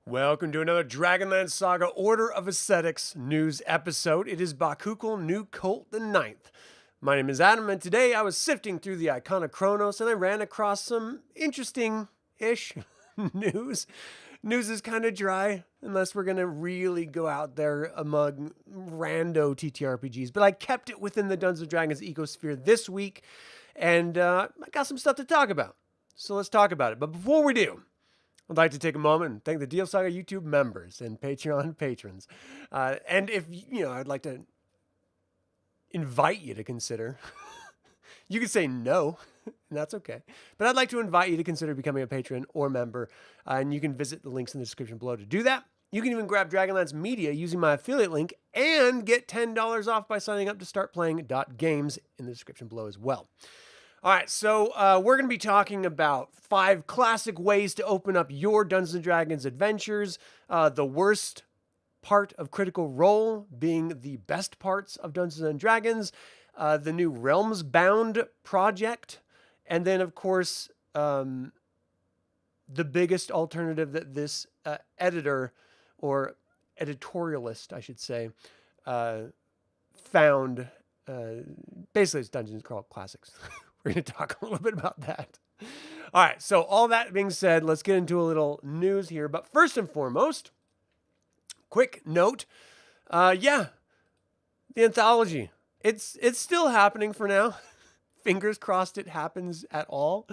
Welcome to another DragonLance Saga Order of Ascetics news episode. It is Bakukal New Colt the Ninth. My name is Adam, and today I was sifting through the Icona Chronos and I ran across some interesting-ish news. News is kind of dry, unless we're going to really go out there among rando TTRPGs. But I kept it within the Dungeons & Dragons ecosphere this week, and I got some stuff to talk about. So let's talk about it. But before we do, I'd like to take a moment and thank the DL Saga YouTube members and Patreon patrons. And if, I'd like to invite you to consider, you can say no, and that's okay. But I'd like to invite you to consider becoming a patron or member, and you can visit the links in the description below to do that. You can even grab Dragonlance Media using my affiliate link and get $10 off by signing up to startplaying.games in the description below as well. All right, so we're going to be talking about 5 classic ways to open up your Dungeons & Dragons adventures. The worst part of Critical Role being the best parts of Dungeons & Dragons. The new RealmsBound project. And then, of course, the biggest alternative that this editor, or editorialist, I should say, found. Basically, it's Dungeons Crawl Classics. We're going to talk a little bit about that. All right, so all that being said, let's get into a little news here. But first and foremost, quick note. The anthology. It's still happening for now. Fingers crossed it happens at all.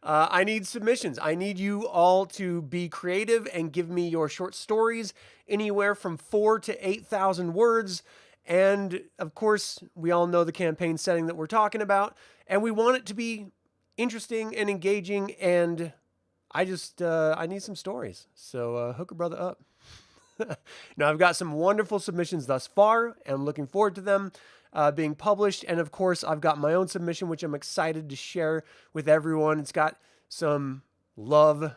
I need submissions. I need you all to be creative and give me your short stories, anywhere from 4,000 to 8,000 words. And of course, we all know the campaign setting that we're talking about, and we want it to be interesting and engaging. And I need some stories. So hook a brother up. Now, I've got some wonderful submissions thus far, and I'm looking forward to them being published. And of course, I've got my own submission, which I'm excited to share with everyone. It's got some love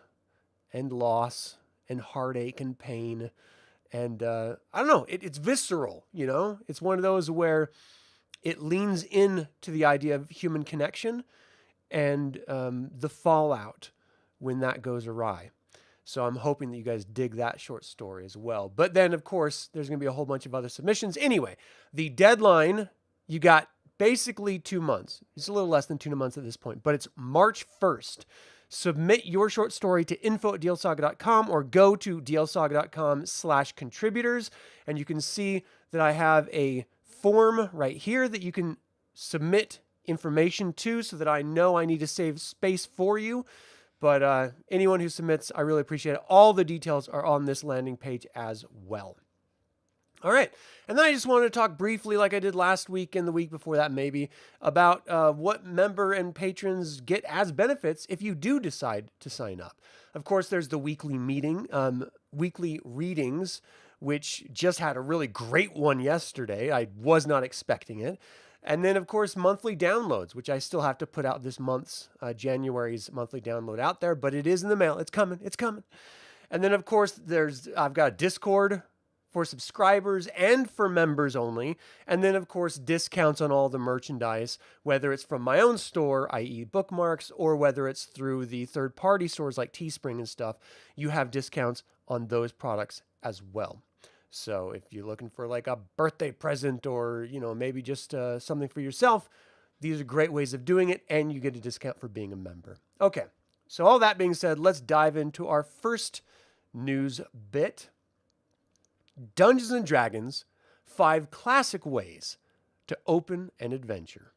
and loss and heartache and pain. And I don't know, it's visceral, It's one of those where it leans into the idea of human connection and the fallout when that goes awry. So I'm hoping that you guys dig that short story as well. But then, of course, there's going to be a whole bunch of other submissions. Anyway, the deadline, you got basically 2 months. It's a little less than 2 months at this point, but it's March 1st. Submit your short story to info@dlsaga.com or go to dlsaga.com/contributors. And you can see that I have a form right here that you can submit information to so that I know I need to save space for you. But anyone who submits, I really appreciate it. All the details are on this landing page as well. All right, and then I just wanted to talk briefly, like I did last week and the week before that maybe, about what member and patrons get as benefits if you do decide to sign up. Of course, there's the weekly meeting, weekly readings, which just had a really great one yesterday. I was not expecting it. And then, of course, monthly downloads, which I still have to put out this month's, January's monthly download out there, but it is in the mail. It's coming. And then, of course, I've got a Discord for subscribers and for members only. And then, of course, discounts on all the merchandise, whether it's from my own store, i.e. bookmarks, or whether it's through the third-party stores like Teespring and stuff. You have discounts on those products as well. So if you're looking for like a birthday present or, maybe just something for yourself, these are great ways of doing it, and you get a discount for being a member. Okay, so all that being said, let's dive into our first news bit. Dungeons & Dragons, 5 classic ways to open an adventure.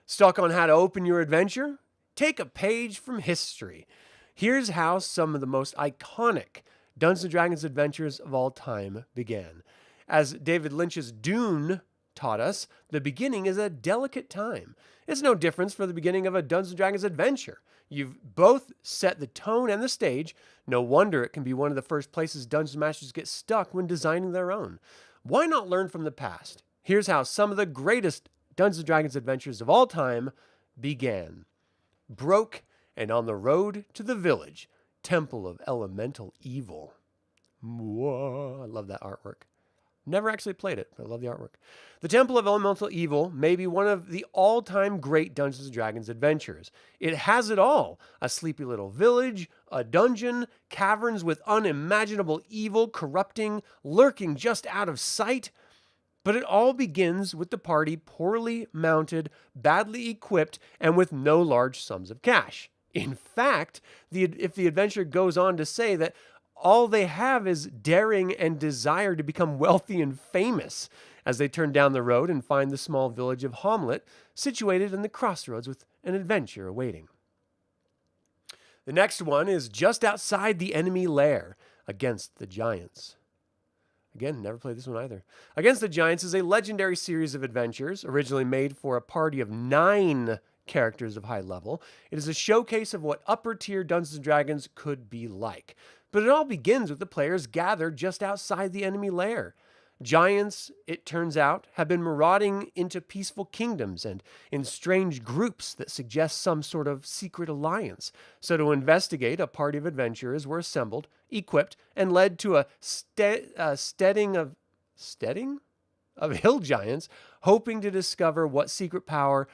Stuck on how to open your adventure? Take a page from history. Here's how some of the most iconic Dungeons & Dragons adventures of all time began. As David Lynch's Dune taught us, the beginning is a delicate time. It's no difference for the beginning of a Dungeons & Dragons adventure. You've both set the tone and the stage. No wonder it can be one of the first places Dungeon Masters get stuck when designing their own. Why not learn from the past? Here's how some of the greatest Dungeons & Dragons adventures of all time began. Broke and on the road to the village, Temple of Elemental Evil. Whoa, I love that artwork. Never actually played it, but I love the artwork. The Temple of Elemental Evil may be one of the all-time great Dungeons & Dragons adventures. It has it all. A sleepy little village, a dungeon, caverns with unimaginable evil corrupting, lurking just out of sight. But it all begins with the party poorly mounted, badly equipped, and with no large sums of cash. In fact, if the adventure goes on to say that all they have is daring and desire to become wealthy and famous as they turn down the road and find the small village of Hamlet, situated in the crossroads with an adventure awaiting. The next one is just outside the enemy lair, Against the Giants. Again, never played this one either. Against the Giants is a legendary series of adventures, originally made for a party of 9 characters of high level. It is a showcase of what upper-tier Dungeons & Dragons could be like. But it all begins with the players gathered just outside the enemy lair. Giants, it turns out, have been marauding into peaceful kingdoms and in strange groups that suggest some sort of secret alliance. So to investigate, a party of adventurers were assembled, equipped, and led to a steading of hill giants, hoping to discover what secret power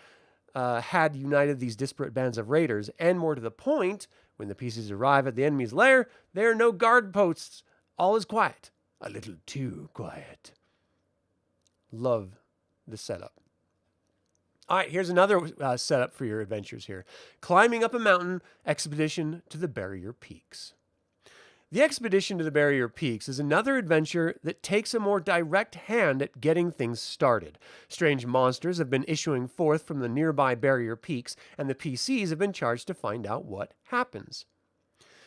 had united these disparate bands of raiders. And more to the point, when the pieces arrive at the enemy's lair, there are no guard posts. All is quiet. A little too quiet. Love the setup. All right, here's another setup for your adventures here. Climbing up a mountain, expedition to the Barrier Peaks. The expedition to the Barrier Peaks is another adventure that takes a more direct hand at getting things started. Strange monsters have been issuing forth from the nearby Barrier Peaks, and the PCs have been charged to find out what happens.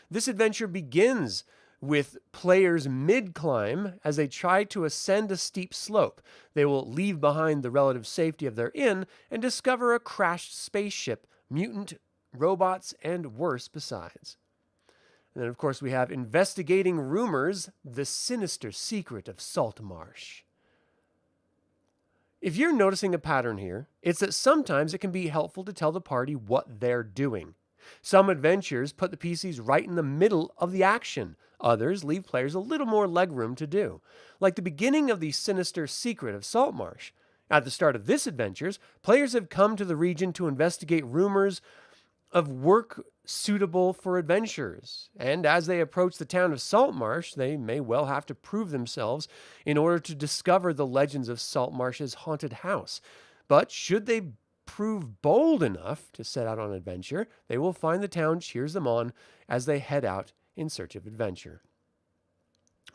This adventure begins with players mid-climb as they try to ascend a steep slope. They will leave behind the relative safety of their inn and discover a crashed spaceship, mutant robots, and worse besides. And then, of course, we have investigating rumors, the sinister secret of Saltmarsh. If you're noticing a pattern here, it's that sometimes it can be helpful to tell the party what they're doing. Some adventures put the PCs right in the middle of the action. Others leave players a little more legroom to do. Like the beginning of the sinister secret of Saltmarsh. At the start of this adventure, players have come to the region to investigate rumors of work suitable for adventurers. And as they approach the town of Saltmarsh, they may well have to prove themselves in order to discover the legends of Saltmarsh's haunted house. But should they prove bold enough to set out on adventure, they will find the town cheers them on as they head out in search of adventure.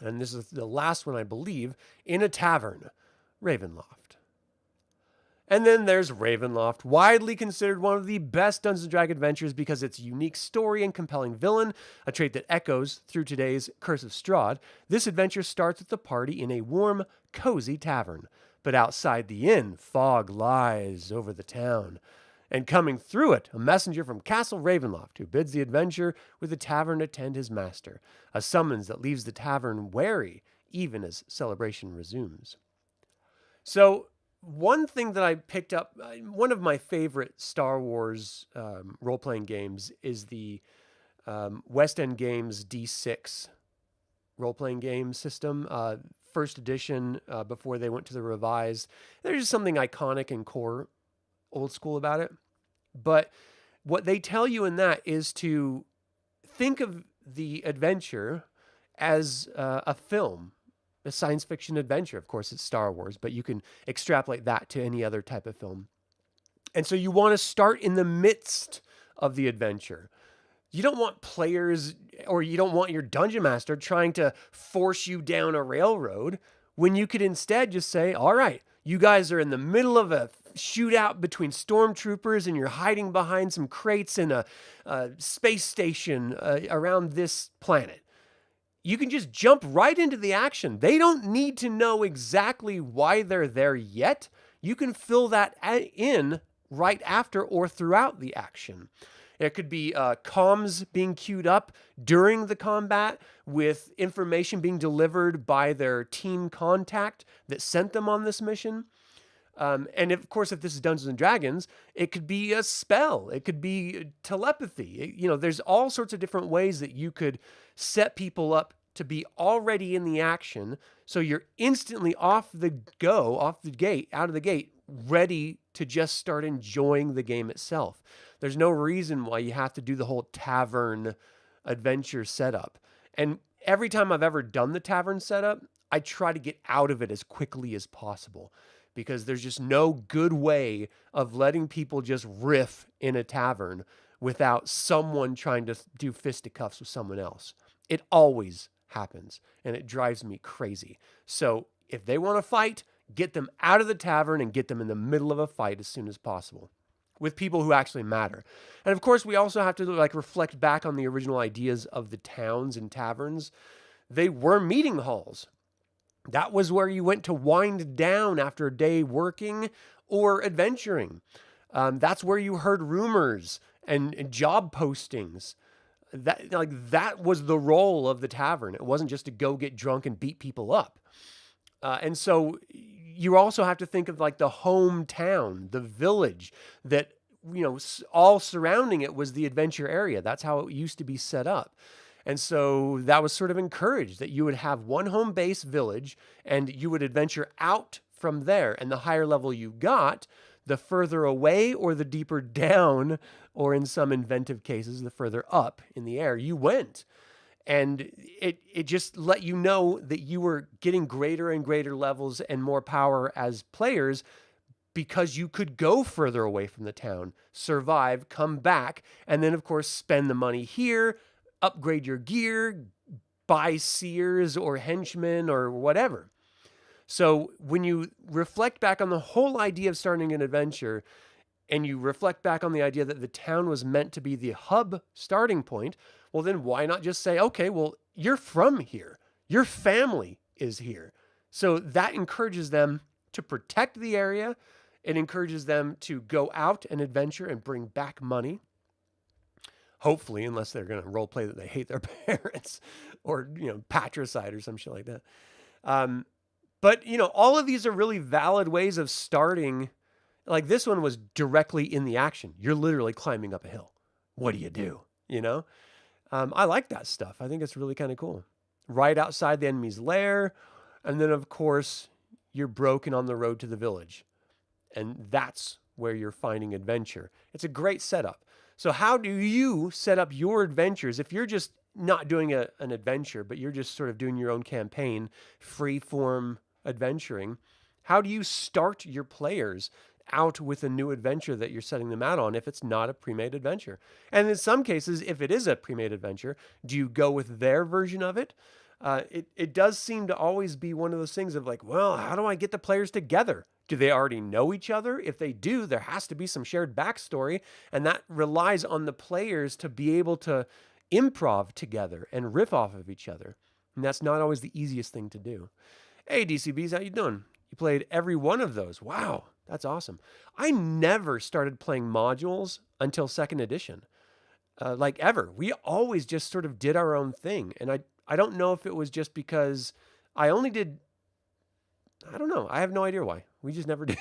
And this is the last one, I believe, in a tavern, Ravenloft. And then there's Ravenloft, widely considered one of the best Dungeons & Dragons adventures because its unique story and compelling villain, a trait that echoes through today's Curse of Strahd. This adventure starts with the party in a warm, cozy tavern. But outside the inn, fog lies over the town. And coming through it, a messenger from Castle Ravenloft who bids the adventurer with the tavern attend his master, a summons that leaves the tavern wary even as celebration resumes. So, one thing that I picked up, one of my favorite Star Wars role-playing games is the West End Games D6 role-playing game system, first edition, before they went to the revised. There's just something iconic and core old school about it. But what they tell you in that is to think of the adventure as a film. A science fiction adventure. Of course, it's Star Wars, but you can extrapolate that to any other type of film. And so you want to start in the midst of the adventure. You don't want players, or you don't want your dungeon master trying to force you down a railroad, when you could instead just say, all right, you guys are in the middle of a shootout between stormtroopers and you're hiding behind some crates in a space station around this planet. You can just jump right into the action. They don't need to know exactly why they're there yet. You can fill that in right after or throughout the action. It could be comms being queued up during the combat with information being delivered by their team contact that sent them on this mission. And of course, if this is Dungeons & Dragons, it could be a spell. It could be telepathy. There's all sorts of different ways that you could set people up to be already in the action. So you're instantly out of the gate, ready to just start enjoying the game itself. There's no reason why you have to do the whole tavern adventure setup. And every time I've ever done the tavern setup, I try to get out of it as quickly as possible, because there's just no good way of letting people just riff in a tavern without someone trying to do fisticuffs with someone else. It always happens, and it drives me crazy. So if they want to fight, get them out of the tavern and get them in the middle of a fight as soon as possible with people who actually matter. And of course, we also have to reflect back on the original ideas of the towns and taverns. They were meeting halls. That was where you went to wind down after a day working or adventuring. That's where you heard rumors and job postings. That was the role of the tavern. It wasn't just to go get drunk and beat people up. And so you also have to think of the hometown, the village that, all surrounding it was the adventure area. That's how it used to be set up. And so that was sort of encouraged, that you would have one home base village and you would adventure out from there. And the higher level you got, the further away or the deeper down, or in some inventive cases, the further up in the air you went. And it just let you know that you were getting greater and greater levels and more power as players, because you could go further away from the town, survive, come back, and then, of course, spend the money here, upgrade your gear, buy seers or henchmen or whatever. So when you reflect back on the whole idea of starting an adventure, and you reflect back on the idea that the town was meant to be the hub starting point, well, then why not just say, okay, well, you're from here. Your family is here. So that encourages them to protect the area. It encourages them to go out and adventure and bring back money. Hopefully, unless they're going to role play that they hate their parents or, patricide or some shit like that. But, all of these are really valid ways of starting. Like this one was directly in the action. You're literally climbing up a hill. What do you do? I like that stuff. I think it's really kind of cool. Right outside the enemy's lair. And then, of course, you're broken on the road to the village. And that's where you're finding adventure. It's a great setup. So how do you set up your adventures if you're just not doing an adventure, but you're just sort of doing your own campaign, free-form adventuring? How do you start your players out with a new adventure that you're setting them out on if it's not a pre-made adventure? And in some cases, if it is a pre-made adventure, do you go with their version of it? It does seem to always be one of those things of well, how do I get the players together? Do they already know each other? If they do, there has to be some shared backstory, and that relies on the players to be able to improv together and riff off of each other. And that's not always the easiest thing to do. Hey, DCBs, how you doing? You played every one of those. Wow, that's awesome. I never started playing modules until 2nd edition, ever. We always just sort of did our own thing. And I don't know if it was just because I only did, I don't know. I have no idea why. We just never did.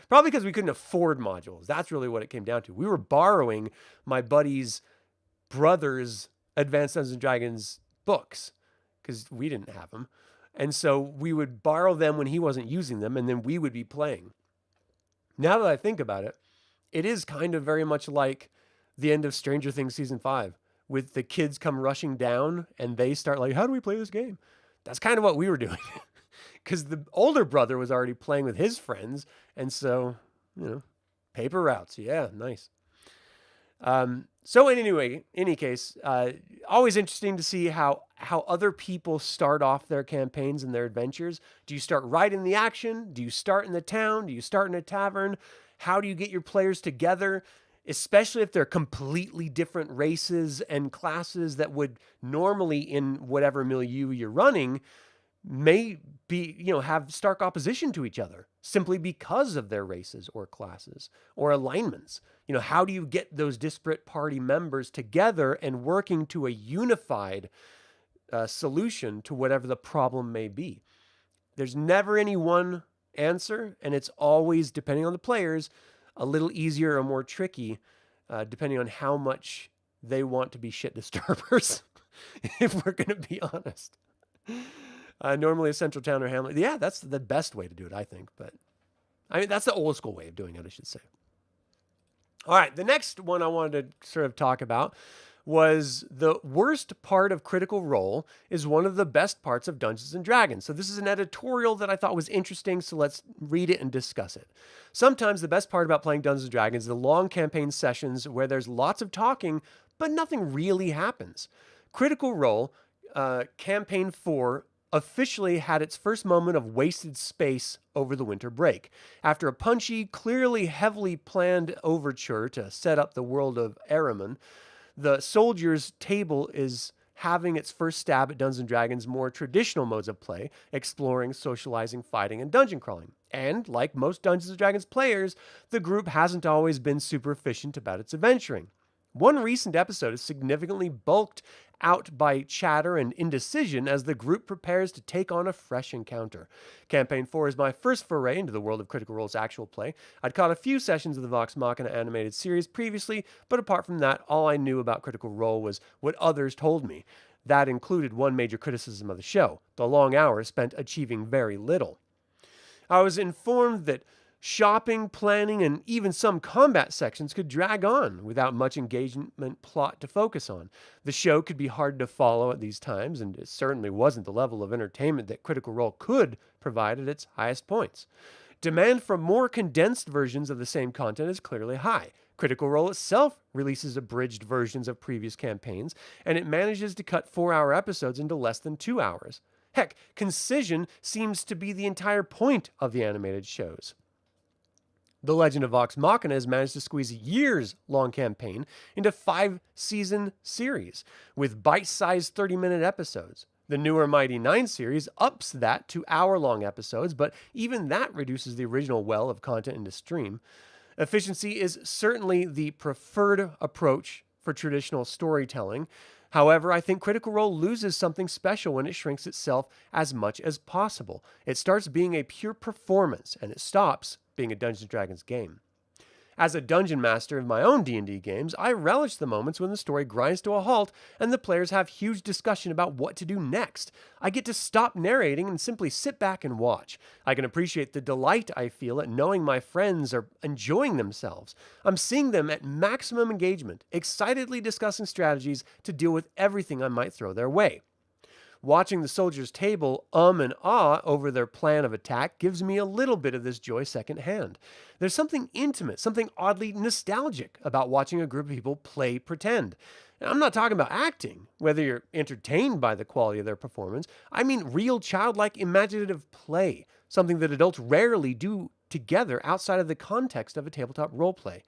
Probably because we couldn't afford modules. That's really what it came down to. We were borrowing my buddy's brother's Advanced Dungeons and Dragons books because we didn't have them. And so we would borrow them when he wasn't using them, and then we would be playing. Now that I think about it, it is kind of very much like the end of Stranger Things Season 5, with the kids come rushing down, and they start how do we play this game? That's kind of what we were doing. Because the older brother was already playing with his friends, and so, paper routes. Yeah, nice. So in any case, always interesting to see how other people start off their campaigns and their adventures. Do you start right in the action? Do you start in the town? Do you start in a tavern? How do you get your players together? Especially if they're completely different races and classes that would normally, in whatever milieu you're running, may be, have stark opposition to each other simply because of their races or classes or alignments. How do you get those disparate party members together and working to a unified solution to whatever the problem may be? There's never any one answer, and it's always, depending on the players, a little easier or more tricky, depending on how much they want to be shit disturbers, if we're going to be honest. Normally a central town or hamlet. Yeah, that's the best way to do it, I think. But I mean, that's the old school way of doing it, I should say. All right, the next one I wanted to sort of talk about was the worst part of Critical Role is one of the best parts of Dungeons and Dragons. So this is an editorial that I thought was interesting, so let's read it and discuss it. Sometimes the best part about playing Dungeons and Dragons is the long campaign sessions where there's lots of talking, but nothing really happens. Critical Role, Campaign 4, officially had its first moment of wasted space over the winter break. After a punchy, clearly heavily planned overture to set up the world of Ahriman, the Soldiers' Table is having its first stab at Dungeons & Dragons' more traditional modes of play, exploring, socializing, fighting, and dungeon crawling. And, like most Dungeons & Dragons players, the group hasn't always been super efficient about its adventuring. One recent episode is significantly bulked out by chatter and indecision as the group prepares to take on a fresh encounter. Campaign 4 is my first foray into the world of Critical Role's actual play. I'd caught a few sessions of the Vox Machina animated series previously, but apart from that, all I knew about Critical Role was what others told me. That included one major criticism of the show: the long hours spent achieving very little. I was informed that shopping, planning, and even some combat sections could drag on without much engagement plot to focus on. The show could be hard to follow at these times, and it certainly wasn't the level of entertainment that Critical Role could provide at its highest points. Demand for more condensed versions of the same content is clearly high. Critical Role itself releases abridged versions of previous campaigns, and it manages to cut 4-hour episodes into less than 2 hours. Heck, concision seems to be the entire point of the animated shows. The Legend of Vox Machina has managed to squeeze a years-long campaign into 5-season series with bite-sized 30-minute episodes. The newer Mighty 9 series ups that to hour-long episodes, but even that reduces the original well of content into stream. Efficiency is certainly the preferred approach for traditional storytelling. However, I think Critical Role loses something special when it shrinks itself as much as possible. It starts being a pure performance, and it stops being a Dungeons & Dragons game. As a dungeon master of my own D&D games, I relish the moments when the story grinds to a halt and the players have huge discussion about what to do next. I get to stop narrating and simply sit back and watch. I can appreciate the delight I feel at knowing my friends are enjoying themselves. I'm seeing them at maximum engagement, excitedly discussing strategies to deal with everything I might throw their way. Watching the Soldiers' Table and ah over their plan of attack gives me a little bit of this joy secondhand. There's something intimate, something oddly nostalgic about watching a group of people play pretend. And I'm not talking about acting, whether you're entertained by the quality of their performance. I mean real childlike imaginative play, something that adults rarely do together outside of the context of a tabletop roleplay.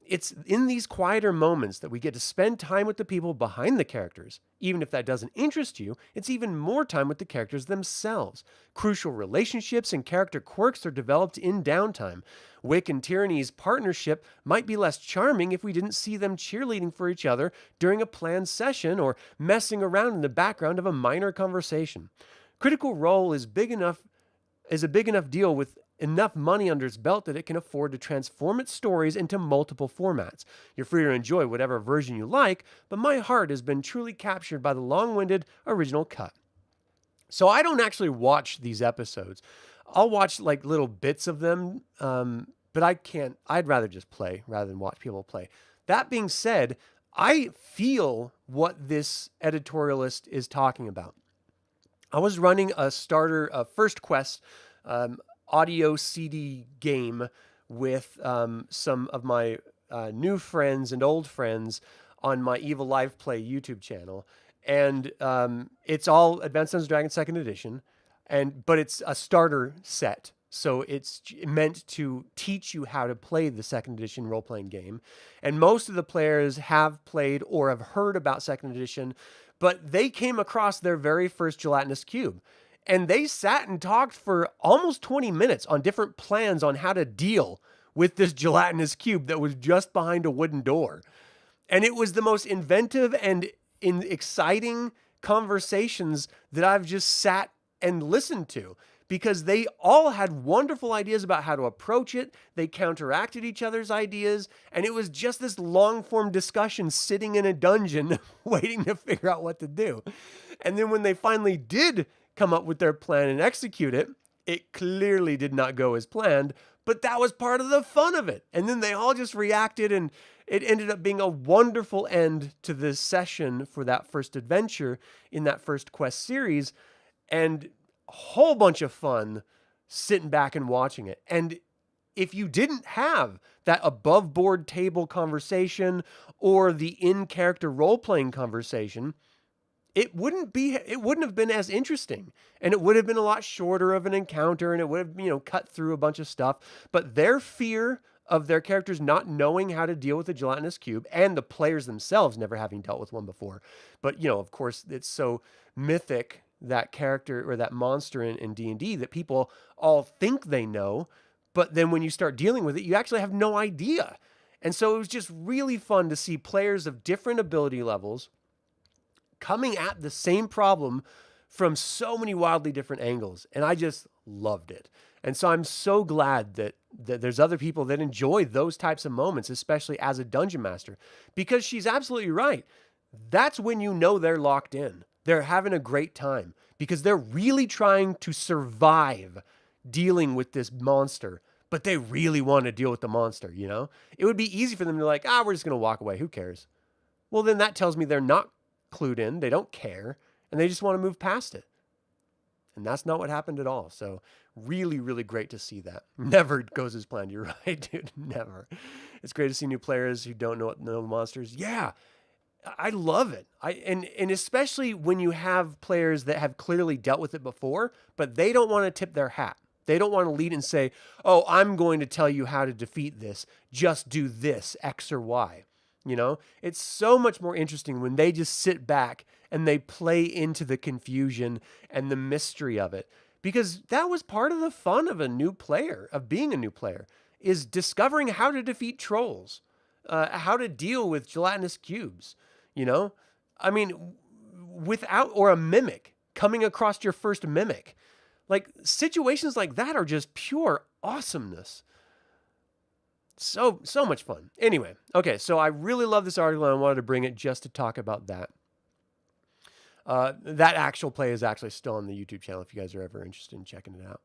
It's in these quieter moments that we get to spend time with the people behind the characters. Even if that doesn't interest you, it's even more time with the characters themselves. Crucial relationships and character quirks are developed in downtime. Wick and Tyranny's partnership might be less charming if we didn't see them cheerleading for each other during a planned session or messing around in the background of a minor conversation. Critical Role is a big enough deal with enough money under its belt that it can afford to transform its stories into multiple formats. You're free to enjoy whatever version you like, but my heart has been truly captured by the long-winded original cut. So I don't actually watch these episodes. I'll watch like little bits of them, but I'd rather just play rather than watch people play. That being said, I feel what this editorialist is talking about. I was running a starter, First Quest, audio CD game with some of my new friends and old friends on my Evil Live Play YouTube channel. And it's all Advanced Dungeons & Dragons 2nd Edition, but it's a starter set. So it's meant to teach you how to play the 2nd Edition role-playing game. And most of the players have played or have heard about 2nd Edition, but they came across their very first gelatinous cube. And they sat and talked for almost 20 minutes on different plans on how to deal with this gelatinous cube that was just behind a wooden door. And it was the most inventive and exciting conversations that I've just sat and listened to. because they all had wonderful ideas about how to approach it. They counteracted each other's ideas, and it was just this long-form discussion sitting in a dungeon waiting to figure out what to do. And then when they finally did come up with their plan and execute it, it clearly did not go as planned, but that was part of the fun of it. And then they all just reacted, and it ended up being a wonderful end to this session for that first adventure in that first quest series, and a whole bunch of fun sitting back and watching it. And if you didn't have that above board table conversation or the in-character role-playing conversation, it wouldn't have been as interesting, and it would have been a lot shorter of an encounter, and it would have, cut through a bunch of stuff. But their fear of their characters not knowing how to deal with a gelatinous cube, and the players themselves never having dealt with one before. But, of course, it's so mythic, that character or that monster in D&D, that people all think they know, but then when you start dealing with it, you actually have no idea. And so it was just really fun to see players of different ability levels coming at the same problem from so many wildly different angles. And I just loved it. And so I'm so glad that there's other people that enjoy those types of moments, especially as a dungeon master, because she's absolutely right. That's when you know they're locked in. They're having a great time because they're really trying to survive dealing with this monster, but they really want to deal with the monster, It would be easy for them to like, we're just going to walk away. Who cares? Well, then that tells me they're not clued in, they don't care, and they just want to move past it. And that's not what happened at all. So really, really great to see that. Never goes as planned. You're right, dude. Never. It's great to see new players who don't know monsters. Yeah, I love it. And especially when you have players that have clearly dealt with it before, but they don't want to tip their hat. They don't want to lead and say, oh, I'm going to tell you how to defeat this. Just do this, X or Y. It's so much more interesting when they just sit back and they play into the confusion and the mystery of it. Because that was part of the fun of being a new player, is discovering how to defeat trolls, how to deal with gelatinous cubes, I mean, or a mimic, coming across your first mimic. Like, situations like that are just pure awesomeness. So much fun. Anyway, okay, so I really love this article, and I wanted to bring it just to talk about that. That actual play is actually still on the YouTube channel if you guys are ever interested in checking it out.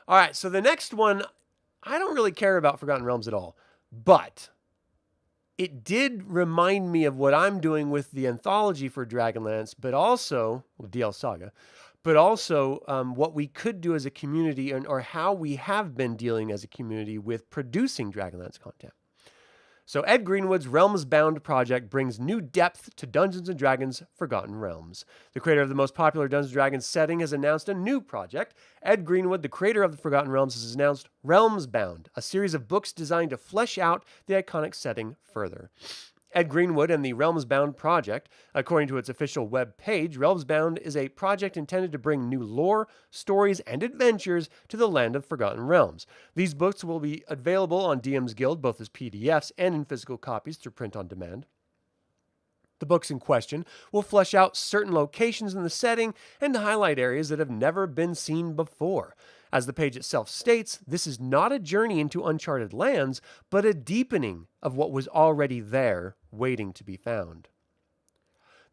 All right, so the next one, I don't really care about Forgotten Realms at all, but it did remind me of what I'm doing with the anthology for Dragonlance, but also, DL Saga, but also what we could do as a community, or how we have been dealing as a community with producing Dragonlance content. So Ed Greenwood's RealmsBound project brings new depth to Dungeons & Dragons Forgotten Realms. The creator of the most popular Dungeons & Dragons setting has announced a new project. Ed Greenwood, the creator of the Forgotten Realms, has announced RealmsBound, a series of books designed to flesh out the iconic setting further. Ed Greenwood and the RealmsBound project, according to its official web page, RealmsBound is a project intended to bring new lore, stories, and adventures to the land of Forgotten Realms. These books will be available on DM's Guild both as PDFs and in physical copies through print on demand. The books in question will flesh out certain locations in the setting and highlight areas that have never been seen before. As the page itself states, this is not a journey into uncharted lands, but a deepening of what was already there, waiting to be found.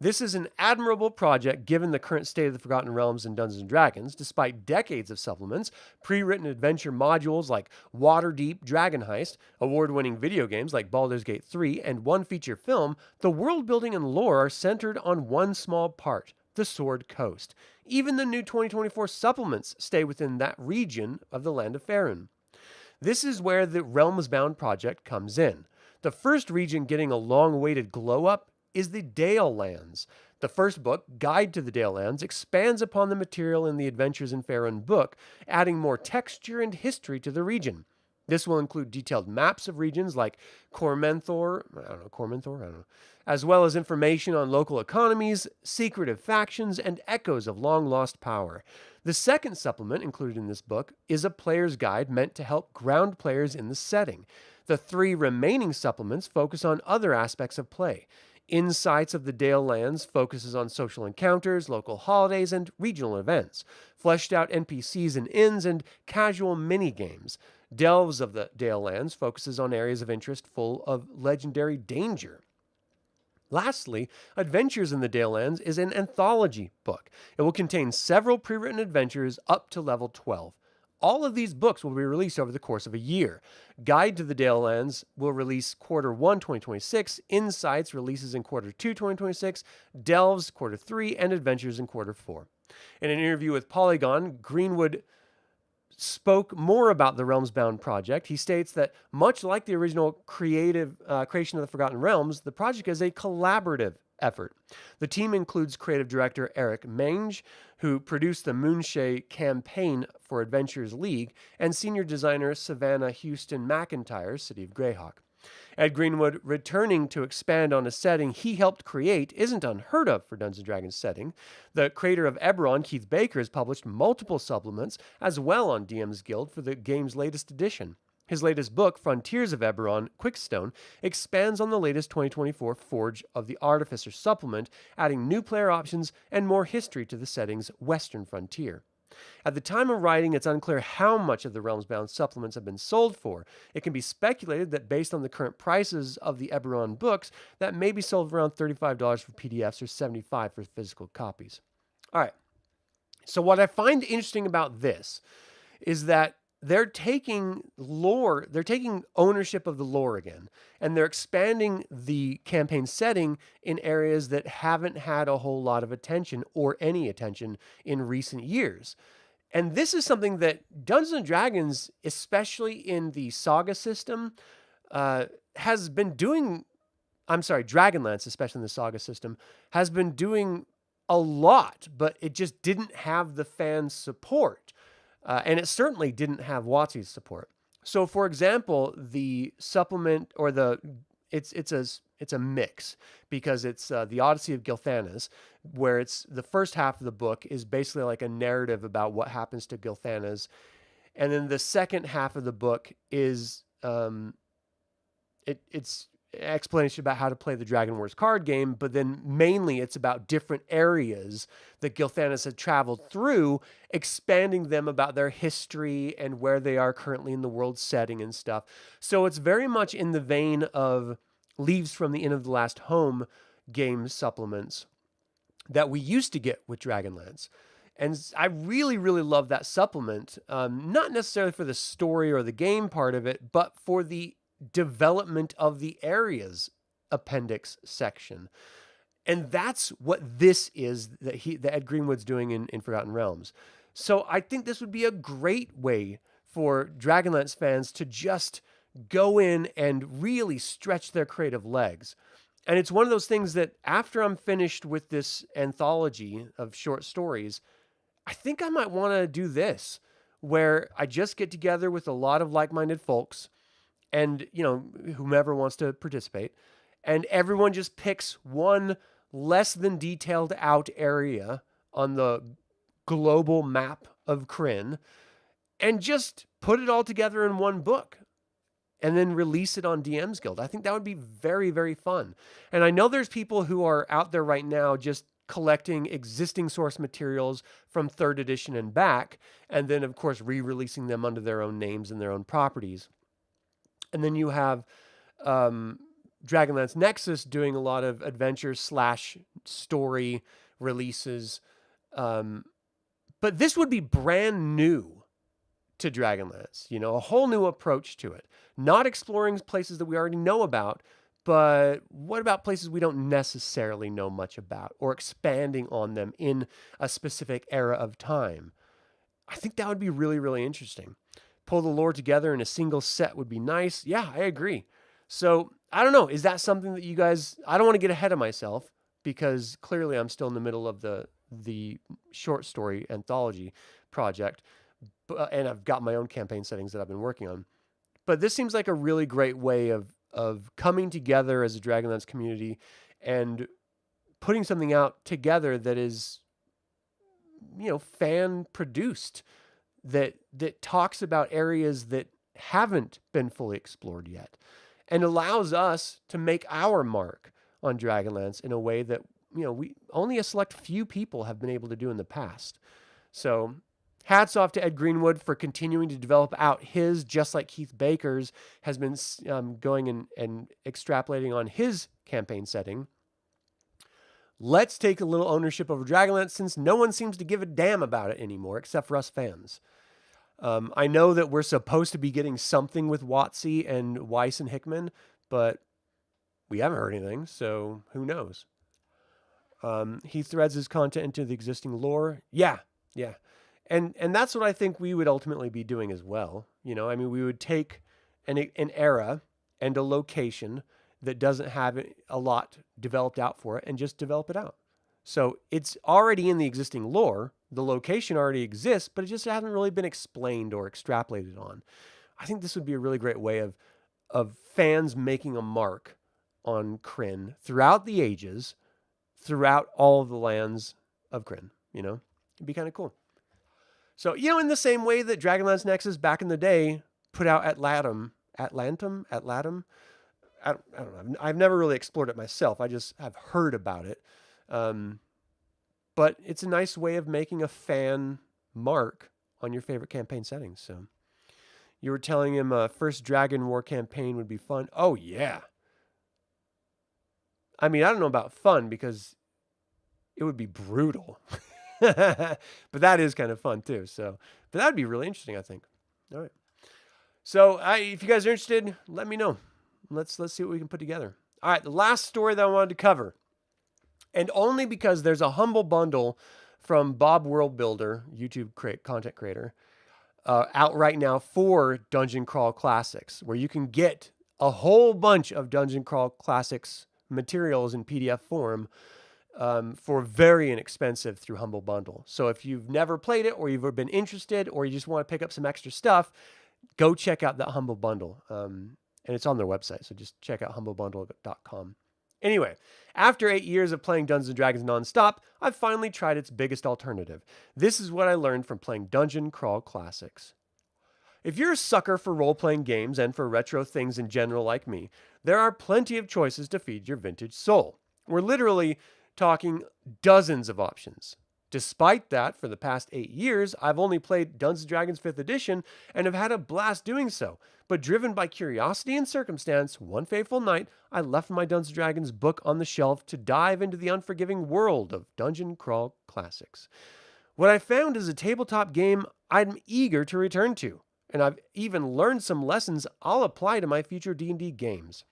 This is an admirable project given the current state of the Forgotten Realms and Dungeons & Dragons. Despite decades of supplements, pre-written adventure modules like Waterdeep Dragon Heist, award-winning video games like Baldur's Gate 3, and one feature film, the world building and lore are centered on one small part, the Sword Coast. Even the new 2024 supplements stay within that region of the land of Faerun. This is where the RealmsBound project comes in. The first region getting a long-awaited glow-up is the Dale Lands. The first book, Guide to the Dale Lands, expands upon the material in the Adventures in Faerun book, adding more texture and history to the region. This will include detailed maps of regions like Cormenthor, as well as information on local economies, secretive factions, and echoes of long-lost power. The second supplement included in this book is a player's guide meant to help ground players in the setting. The 3 remaining supplements focus on other aspects of play. Insights of the Dale Lands focuses on social encounters, local holidays, and regional events. Fleshed out NPCs and inns and casual mini-games. Delves of the Dale Lands focuses on areas of interest full of legendary danger. Lastly, Adventures in the Dale Lands is an anthology book. It will contain several pre-written adventures up to level 12. All of these books will be released over the course of a year. Guide to the Dale Lands will release Q1 2026, Insights releases in Q2 2026, Delves Q3, and Adventures in Q4. In an interview with Polygon, Greenwood spoke more about the RealmsBound project. He states that much like the original creation of the Forgotten Realms, the project is a collaborative effort. The team includes creative director Eric Mange, who produced the Moonshae campaign for Adventures League, and senior designer Savannah Houston McIntyre, City of Greyhawk. Ed Greenwood returning to expand on a setting he helped create isn't unheard of for Dungeons & Dragons setting. The creator of Eberron, Keith Baker, has published multiple supplements as well on DM's Guild for the game's latest edition. His latest book, Frontiers of Eberron, Quickstone, expands on the latest 2024 Forge of the Artificer supplement, adding new player options and more history to the setting's western frontier. At the time of writing, it's unclear how much of the RealmsBound supplements have been sold for. It can be speculated that based on the current prices of the Eberron books, that may be sold for around $35 for PDFs or $75 for physical copies. All right. So what I find interesting about this is that they're taking lore, they're taking ownership of the lore again, and they're expanding the campaign setting in areas that haven't had a whole lot of attention or any attention in recent years. And this is something that Dungeons & Dragons, especially in the Saga system, has been doing, DragonLance, especially in the Saga system, has been doing a lot, but it just didn't have the fan support. And it certainly didn't have WotC's support. So, for example, the supplement or it's a mix because it's the Odyssey of Gilthanas, where it's the first half of the book is basically like a narrative about what happens to Gilthanas, and then the second half of the book is it's explanation about how to play the Dragon Wars card game, but then mainly it's about different areas that Gilthanas had traveled through, expanding them about their history and where they are currently in the world setting and stuff. So it's very much in the vein of Leaves from the Inn of the Last Home game supplements that we used to get with Dragonlance. And I really, really love that supplement, not necessarily for the story or the game part of it, but for the development of the areas appendix section. And that's what this is that Ed Greenwood's doing in Forgotten Realms. So I think this would be a great way for Dragonlance fans to just go in and really stretch their creative legs. And it's one of those things that after I'm finished with this anthology of short stories, I think I might want to do this, where I just get together with a lot of like-minded folks and, whomever wants to participate, and everyone just picks one less than detailed out area on the global map of Krynn and just put it all together in one book and then release it on DM's Guild. I think that would be very, very fun. And I know there's people who are out there right now just collecting existing source materials from 3rd edition and back, and then, of course, re-releasing them under their own names and their own properties. And then you have Dragonlance Nexus doing a lot of adventure/story releases. But this would be brand new to Dragonlance, a whole new approach to it. Not exploring places that we already know about, but what about places we don't necessarily know much about, or expanding on them in a specific era of time? I think that would be really, really interesting. Pull the lore together in a single set would be nice. Yeah, I agree. So I don't know. Is that something that you guys, I don't want to get ahead of myself because clearly I'm still in the middle of the short story anthology project, and I've got my own campaign settings that I've been working on. But this seems like a really great way of coming together as a Dragonlance community and putting something out together that is, fan produced, that talks about areas that haven't been fully explored yet and allows us to make our mark on Dragonlance in a way that, we only a select few people have been able to do in the past. So hats off to Ed Greenwood for continuing to develop out his, just like Keith Baker's has been going and extrapolating on his campaign setting. Let's take a little ownership over Dragonlance, since no one seems to give a damn about it anymore, except for us fans. I know that we're supposed to be getting something with WotC and Weiss and Hickman, but we haven't heard anything, so who knows? He threads his content into the existing lore. Yeah. And that's what I think we would ultimately be doing as well. We would take an era and a location that doesn't have a lot developed out for it and just develop it out. So it's already in the existing lore. The location already exists, but it just hasn't really been explained or extrapolated on. I think this would be a really great way of fans making a mark on Krynn throughout the ages, throughout all of the lands of Krynn. It'd be kind of cool. So, in the same way that Dragonlance Nexus back in the day put out Atlantum. I don't know. I've never really explored it myself. I just have heard about it. But it's a nice way of making a fan mark on your favorite campaign settings. So you were telling him first Dragon War campaign would be fun. Oh, yeah. I mean, I don't know about fun because it would be brutal. But that is kind of fun too. So, but that would be really interesting, I think. All right. So if you guys are interested, let me know. Let's see what we can put together. All right. The last story that I wanted to cover, and only because there's a humble bundle from Bob Worldbuilder, YouTube content creator, out right now for Dungeon Crawl Classics, where you can get a whole bunch of Dungeon Crawl Classics materials in PDF form for very inexpensive through Humble Bundle. So if you've never played it, or you've been interested, or you just want to pick up some extra stuff, go check out that Humble Bundle. And it's on their website, so just check out humblebundle.com. Anyway, after 8 years of playing Dungeons & Dragons nonstop, I've finally tried its biggest alternative. This is what I learned from playing Dungeon Crawl Classics. If you're a sucker for role-playing games and for retro things in general like me, there are plenty of choices to feed your vintage soul. We're literally talking dozens of options. Despite that, for the past 8 years, I've only played Dungeons & Dragons 5th edition and have had a blast doing so. But driven by curiosity and circumstance, one fateful night, I left my Dungeons & Dragons book on the shelf to dive into the unforgiving world of Dungeon Crawl Classics. What I found is a tabletop game I'm eager to return to, and I've even learned some lessons I'll apply to my future D&D games.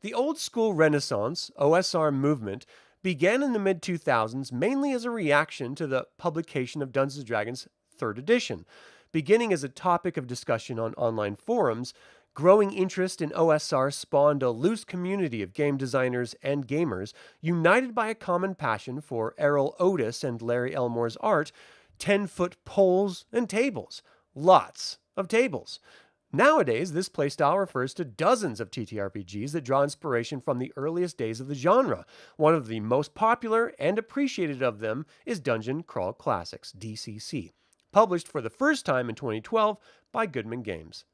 The old school Renaissance OSR movement began in the mid-2000s mainly as a reaction to the publication of Dungeons & Dragons 3rd edition. Beginning as a topic of discussion on online forums, growing interest in OSR spawned a loose community of game designers and gamers united by a common passion for Errol Otis and Larry Elmore's art, 10-foot poles and tables. Lots of tables. Nowadays, this playstyle refers to dozens of TTRPGs that draw inspiration from the earliest days of the genre. One of the most popular and appreciated of them is Dungeon Crawl Classics, DCC, published for the first time in 2012 by Goodman Games.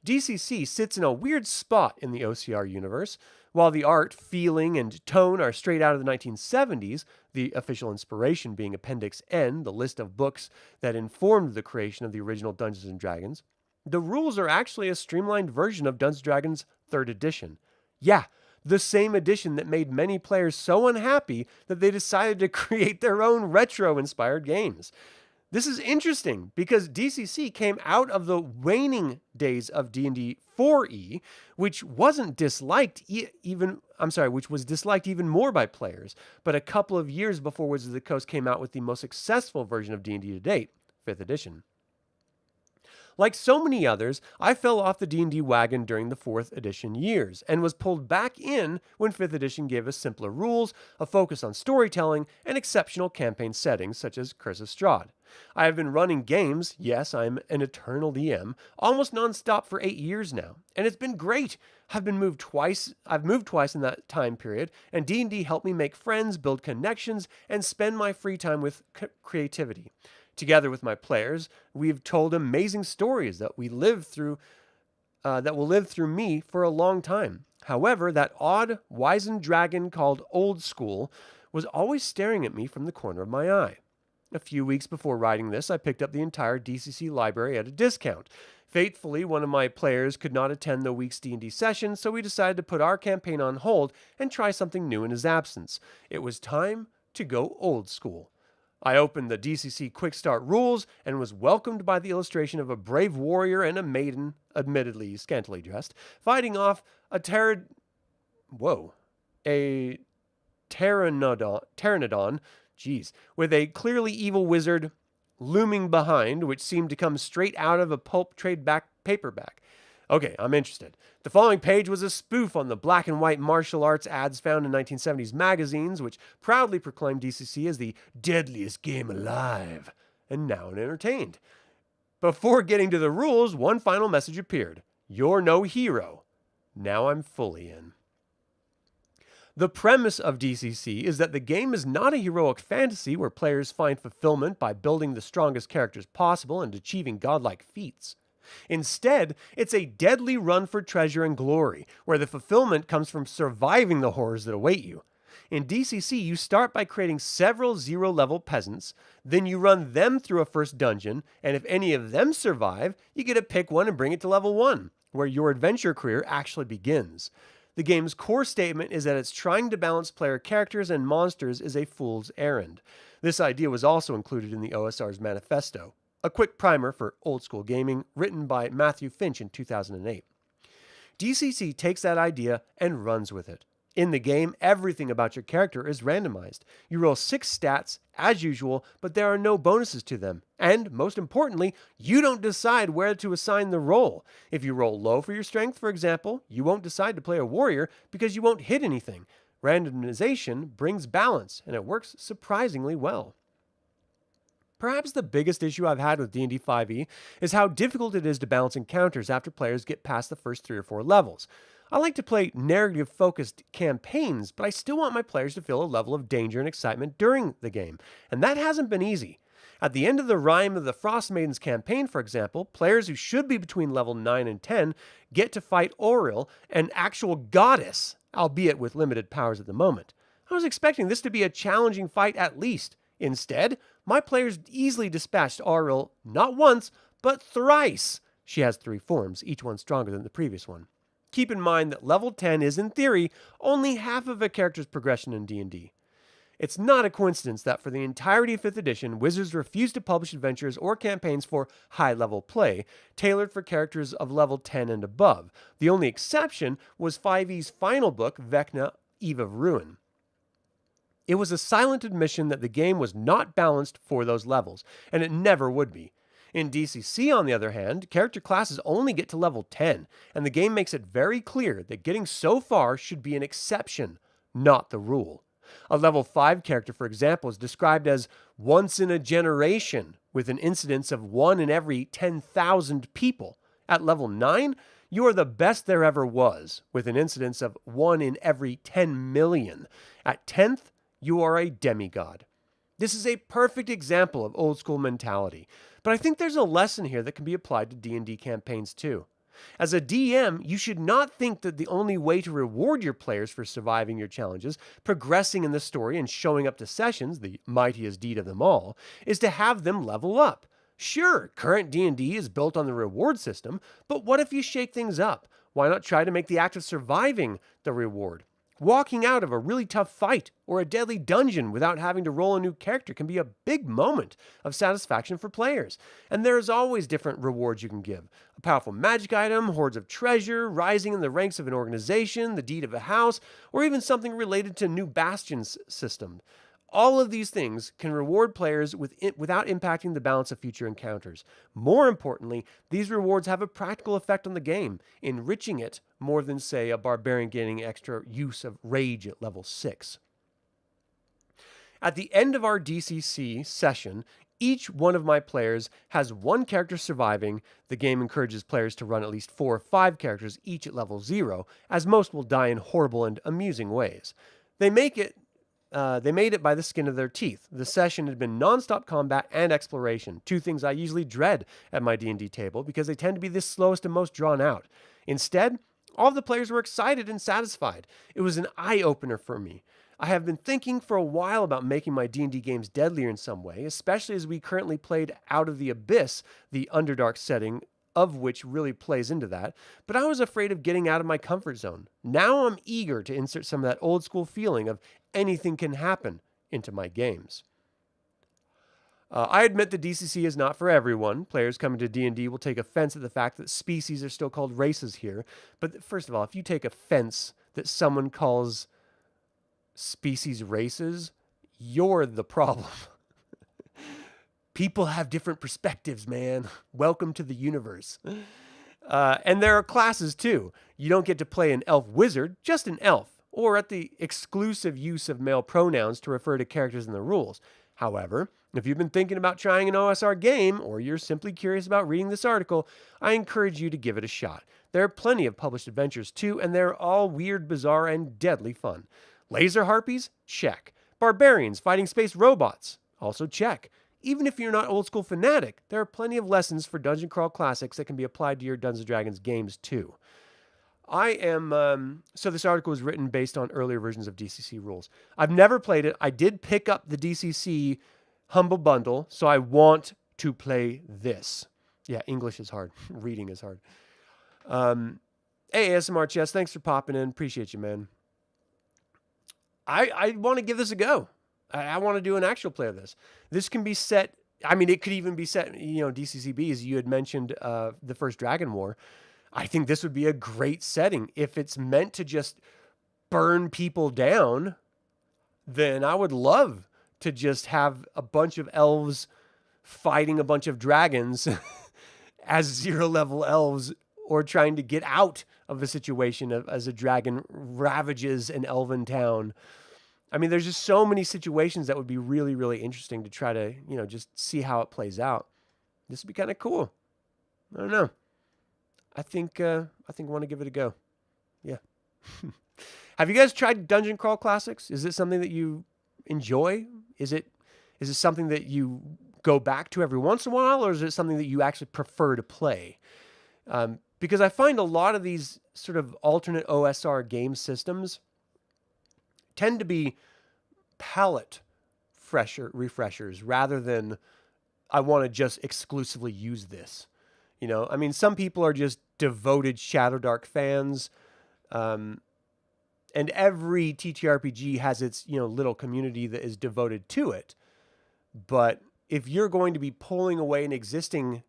DCC sits in a weird spot in the OCR universe. While the art, feeling, and tone are straight out of the 1970s, the official inspiration being Appendix N, the list of books that informed the creation of the original Dungeons & Dragons, the rules are actually a streamlined version of Dungeons & Dragons 3rd edition. Yeah, the same edition that made many players so unhappy that they decided to create their own retro-inspired games. This is interesting because DCC came out of the waning days of D&D 4e, which was disliked even more by players, but a couple of years before Wizards of the Coast came out with the most successful version of D&D to date, 5th edition. Like so many others, I fell off the D&D wagon during the 4th edition years, and was pulled back in when 5th edition gave us simpler rules, a focus on storytelling, and exceptional campaign settings such as Curse of Strahd. I have been running games, yes, I'm an eternal DM, almost nonstop for 8 years now, and it's been great. I've moved twice in that time period, and D&D helped me make friends, build connections, and spend my free time with creativity. Together with my players, we've told amazing stories that will live through me for a long time. However, that odd, wizened dragon called Old School was always staring at me from the corner of my eye. A few weeks before writing this, I picked up the entire DCC library at a discount. Fatefully, one of my players could not attend the week's D&D session, so we decided to put our campaign on hold and try something new in his absence. It was time to go old school. I opened the DCC Quick Start rules and was welcomed by the illustration of a brave warrior and a maiden, admittedly scantily dressed, fighting off a Pteranodon, with a clearly evil wizard looming behind, which seemed to come straight out of a pulp trade paperback. Okay, I'm interested. The following page was a spoof on the black and white martial arts ads found in 1970s magazines, which proudly proclaimed DCC as the deadliest game alive, and now entertained. Before getting to the rules, one final message appeared. You're no hero. Now I'm fully in. The premise of DCC is that the game is not a heroic fantasy where players find fulfillment by building the strongest characters possible and achieving godlike feats. Instead, it's a deadly run for treasure and glory, where the fulfillment comes from surviving the horrors that await you. In DCC, you start by creating several zero-level peasants, then you run them through a first dungeon, and if any of them survive, you get to pick one and bring it to level 1, where your adventure career actually begins. The game's core statement is that it's trying to balance player characters and monsters is a fool's errand. This idea was also included in the OSR's manifesto, a quick primer for old school gaming written by Matthew Finch in 2008. DCC takes that idea and runs with it. In the game, everything about your character is randomized. You roll 6 stats, as usual, but there are no bonuses to them. And, most importantly, you don't decide where to assign the roll. If you roll low for your strength, for example, you won't decide to play a warrior because you won't hit anything. Randomization brings balance, and it works surprisingly well. Perhaps the biggest issue I've had with D&D 5e is how difficult it is to balance encounters after players get past the first 3 or 4 levels. I like to play narrative-focused campaigns, but I still want my players to feel a level of danger and excitement during the game, and that hasn't been easy. At the end of the Rime of the Frost Maidens campaign, for example, players who should be between level 9 and 10 get to fight Auriel, an actual goddess, albeit with limited powers at the moment. I was expecting this to be a challenging fight at least. Instead, my players easily dispatched Auriel not once, but thrice. She has 3 forms, each one stronger than the previous one. Keep in mind that level 10 is, in theory, only half of a character's progression in D&D. It's not a coincidence that for the entirety of 5th edition, Wizards refused to publish adventures or campaigns for high-level play, tailored for characters of level 10 and above. The only exception was 5e's final book, Vecna, Eve of Ruin. It was a silent admission that the game was not balanced for those levels, and it never would be. In DCC, on the other hand, character classes only get to level 10, and the game makes it very clear that getting so far should be an exception, not the rule. A level 5 character, for example, is described as once in a generation, with an incidence of 1 in every 10,000 people. At level 9, you are the best there ever was, with an incidence of 1 in every 10 million. At 10th, you are a demigod. This is a perfect example of old school mentality, but I think there's a lesson here that can be applied to D&D campaigns too. As a DM, you should not think that the only way to reward your players for surviving your challenges, progressing in the story, and showing up to sessions, the mightiest deed of them all, is to have them level up. Sure, current D&D is built on the reward system, but what if you shake things up? Why not try to make the act of surviving the reward? Walking out of a really tough fight or a deadly dungeon without having to roll a new character can be a big moment of satisfaction for players. And there is always different rewards you can give. A powerful magic item, hordes of treasure, rising in the ranks of an organization, the deed of a house, or even something related to new bastions system. All of these things can reward players without impacting the balance of future encounters. More importantly, these rewards have a practical effect on the game, enriching it more than, say, a barbarian gaining extra use of rage at level 6. At the end of our DCC session, each one of my players has 1 character surviving. The game encourages players to run at least 4 or 5 characters, each at level 0, as most will die in horrible and amusing ways. They made it by the skin of their teeth. The session had been non-stop combat and exploration, 2 things I usually dread at my D&D table because they tend to be the slowest and most drawn out. Instead, All of the players were excited and satisfied. It was an eye-opener for me. I have been thinking for a while about making my D&D games deadlier in some way, especially as we currently played Out of the Abyss, the Underdark setting of which really plays into that, but I was afraid of getting out of my comfort zone. Now I'm eager to insert some of that old school feeling of anything can happen into my games. I admit the DCC is not for everyone. Players coming to D&D will take offense at the fact that species are still called races here. But first of all, if you take offense that someone calls species races, you're the problem. People have different perspectives, man. Welcome to the universe. And there are classes too. You don't get to play an elf wizard, just an elf, or at the exclusive use of male pronouns to refer to characters in the rules. However, if you've been thinking about trying an OSR game, or you're simply curious about reading this article, I encourage you to give it a shot. There are plenty of published adventures too, and they're all weird, bizarre, and deadly fun. Laser harpies? Check. Barbarians fighting space robots? Also check. Even if you're not old school fanatic, there are plenty of lessons for Dungeon Crawl classics that can be applied to your Dungeons & Dragons games too. So this article was written based on earlier versions of DCC rules. I've never played it. I did pick up the DCC Humble Bundle, so I want to play this. Yeah, English is hard. Reading is hard. Hey, ASMR Chess, thanks for popping in. Appreciate you, man. I want to give this a go. I want to do an actual play of this. This can be set, I mean, it could even be set, DCCB, as you had mentioned, the first Dragon War. I think this would be a great setting. If it's meant to just burn people down, then I would love to just have a bunch of elves fighting a bunch of dragons as 0-level elves, or trying to get out of a situation as a dragon ravages an elven town. I mean, there's just so many situations that would be really, really interesting to try to, just see how it plays out. This would be kind of cool. I don't know. I think I want to give it a go. Yeah. Have you guys tried Dungeon Crawl Classics? Is it something that you enjoy? Is it something that you go back to every once in a while, or is it something that you actually prefer to play? Because I find a lot of these sort of alternate OSR game systems tend to be palette refreshers rather than I want to just exclusively use this. I mean, some people are just devoted Shadowdark fans, and every TTRPG has its, little community that is devoted to it. But if you're going to be pulling away an existing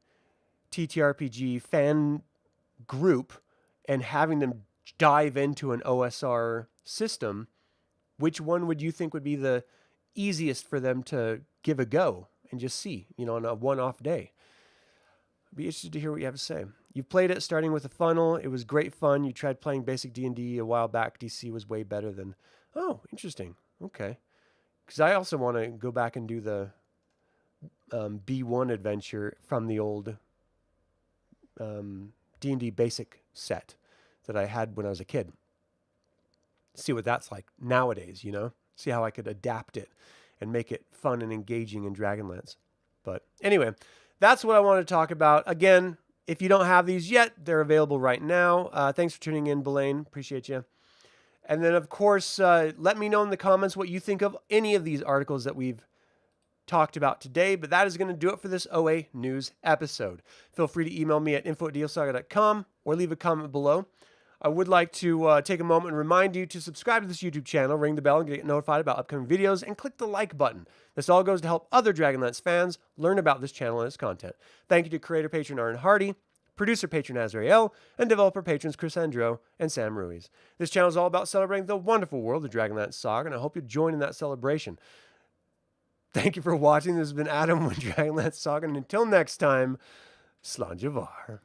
TTRPG fan group and having them dive into an OSR system, which one would you think would be the easiest for them to give a go and just see, on a one-off day? I'd be interested to hear what you have to say. You played it starting with a funnel. It was great fun. You tried playing basic D&D a while back. DC was way better than... Oh, interesting. Okay. Because I also want to go back and do the B1 adventure from the old D&D basic set that I had when I was a kid. See what that's like nowadays, See how I could adapt it and make it fun and engaging in Dragonlance. But anyway, that's what I want to talk about. Again, if you don't have these yet, they're available right now. Thanks for tuning in, Belaine. Appreciate you. And then, of course, let me know in the comments what you think of any of these articles that we've talked about today. But that is going to do it for this OA News episode. Feel free to email me at info@dlsaga.com or leave a comment below. I would like to take a moment and remind you to subscribe to this YouTube channel, ring the bell, and get notified about upcoming videos, and click the like button. This all goes to help other Dragonlance fans learn about this channel and its content. Thank you to creator patron Aaron Hardy, producer patron Azrael, and developer patrons Chris Androu and Sam Ruiz. This channel is all about celebrating the wonderful world of DragonLance Saga, and I hope you join in that celebration. Thank you for watching. This has been Adam with DragonLance Saga, and until next time, Slanjavar.